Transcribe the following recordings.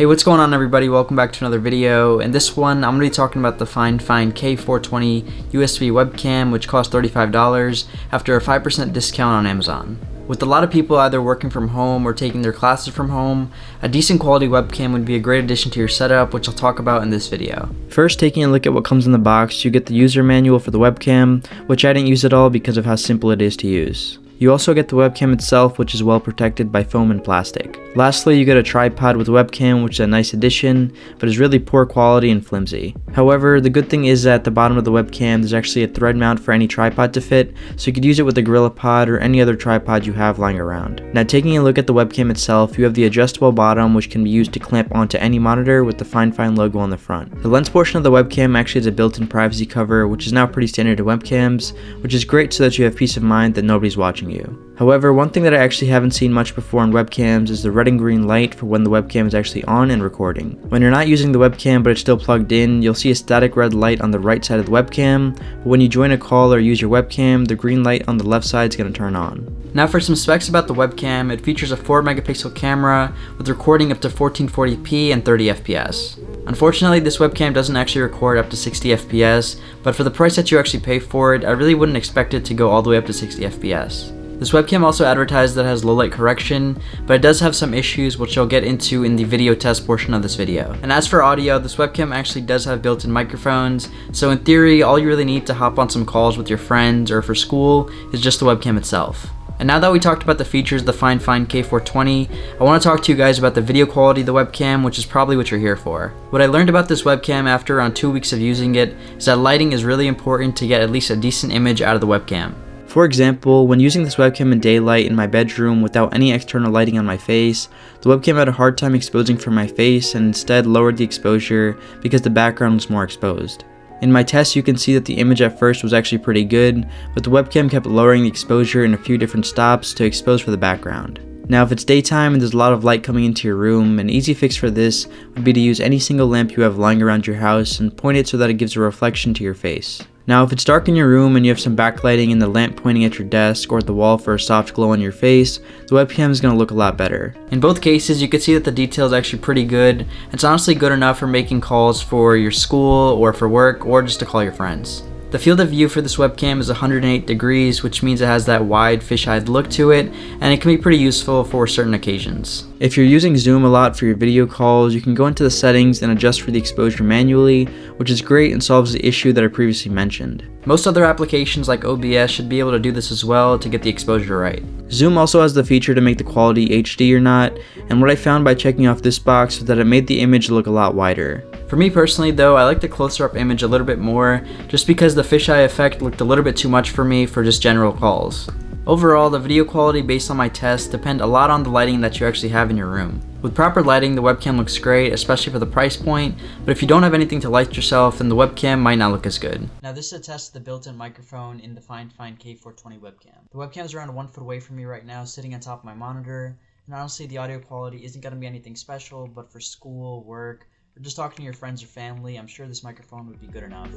Hey, what's going on everybody? Welcome back to another video. In this one, I'm going to be talking about the FIFINE K420 USB webcam, which costs $35 after a 5% discount on Amazon. With a lot of people either working from home or taking their classes from home, a decent quality webcam would be a great addition to your setup, which I'll talk about in this video. First, taking a look at what comes in the box, you get the user manual for the webcam, which I didn't use at all because of how simple it is to use. You also get the webcam itself, which is well protected by foam and plastic. Lastly, you get a tripod with webcam, which is a nice addition, but is really poor quality and flimsy. However, the good thing is that at the bottom of the webcam, there's actually a thread mount for any tripod to fit, so you could use it with a GorillaPod or any other tripod you have lying around. Now, taking a look at the webcam itself, you have the adjustable bottom, which can be used to clamp onto any monitor with the FIFINE logo on the front. The lens portion of the webcam actually has a built-in privacy cover, which is now pretty standard in webcams, which is great so that you have peace of mind that nobody's watching you. However, one thing that I actually haven't seen much before on webcams is the red and green light for when the webcam is actually on and recording. When you're not using the webcam but it's still plugged in, you'll see a static red light on the right side of the webcam, but when you join a call or use your webcam, the green light on the left side is going to turn on. Now for some specs about the webcam, it features a 4 megapixel camera with recording up to 1440p and 30 fps. Unfortunately, this webcam doesn't actually record up to 60 fps, but for the price that you actually pay for it, I really wouldn't expect it to go all the way up to 60 fps. This webcam also advertised that it has low light correction, but it does have some issues which I'll get into in the video test portion of this video. And as for audio, this webcam actually does have built-in microphones, so in theory, all you really need to hop on some calls with your friends or for school is just the webcam itself. And now that we talked about the features of the FIFINE K420, I want to talk to you guys about the video quality of the webcam, which is probably what you're here for. What I learned about this webcam after around 2 weeks of using it is that lighting is really important to get at least a decent image out of the webcam. For example, when using this webcam in daylight in my bedroom without any external lighting on my face, the webcam had a hard time exposing from my face and instead lowered the exposure because the background was more exposed. In my test, you can see that the image at first was actually pretty good, but the webcam kept lowering the exposure in a few different stops to expose for the background. Now, if it's daytime and there's a lot of light coming into your room, an easy fix for this would be to use any single lamp you have lying around your house and point it so that it gives a reflection to your face. Now, if it's dark in your room and you have some backlighting and the lamp pointing at your desk or at the wall for a soft glow on your face, the webcam is going to look a lot better. In both cases, you can see that the detail is actually pretty good. It's honestly good enough for making calls for your school or for work or just to call your friends. The field of view for this webcam is 108 degrees, which means it has that wide fisheye look to it, and it can be pretty useful for certain occasions. If you're using Zoom a lot for your video calls, you can go into the settings and adjust for the exposure manually, which is great and solves the issue that I previously mentioned. Most other applications like OBS should be able to do this as well to get the exposure right. Zoom also has the feature to make the quality HD or not, and what I found by checking off this box was that it made the image look a lot wider. For me personally though, I like the closer up image a little bit more, just because the fisheye effect looked a little bit too much for me for just general calls. Overall, the video quality based on my tests depend a lot on the lighting that you actually have in your room. With proper lighting, the webcam looks great, especially for the price point, but if you don't have anything to light yourself, then the webcam might not look as good. Now this is a test of the built-in microphone in the FIFINE K420 webcam. The webcam is around 1 foot away from me right now, sitting on top of my monitor, and honestly the audio quality isn't going to be anything special, but for school, work, or just talking to your friends or family, I'm sure this microphone would be good enough.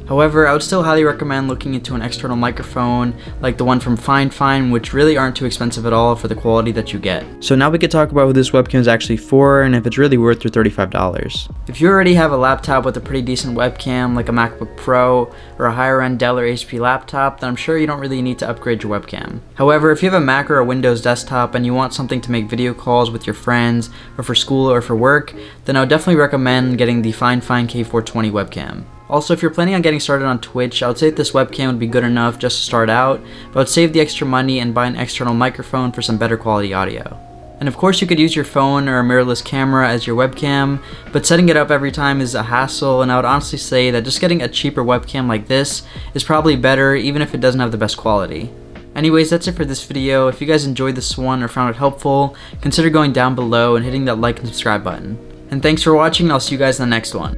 However, I would still highly recommend looking into an external microphone like the one from FIFINE, which really aren't too expensive at all for the quality that you get. So now we could talk about who this webcam is actually for and if it's really worth your $35. If you already have a laptop with a pretty decent webcam like a MacBook Pro or a higher end Dell or HP laptop, then I'm sure you don't really need to upgrade your webcam. However, if you have a Mac or a Windows desktop and you want something to make video calls with your friends or for school or for work, then I would definitely recommend getting the FIFINE K420 webcam. Also, if you're planning on getting started on Twitch, I would say that this webcam would be good enough just to start out, but I would save the extra money and buy an external microphone for some better quality audio. And of course you could use your phone or a mirrorless camera as your webcam, but setting it up every time is a hassle, and I would honestly say that just getting a cheaper webcam like this is probably better even if it doesn't have the best quality. Anyways, that's it for this video. If you guys enjoyed this one or found it helpful, consider going down below and hitting that like and subscribe button. And thanks for watching, and I'll see you guys in the next one.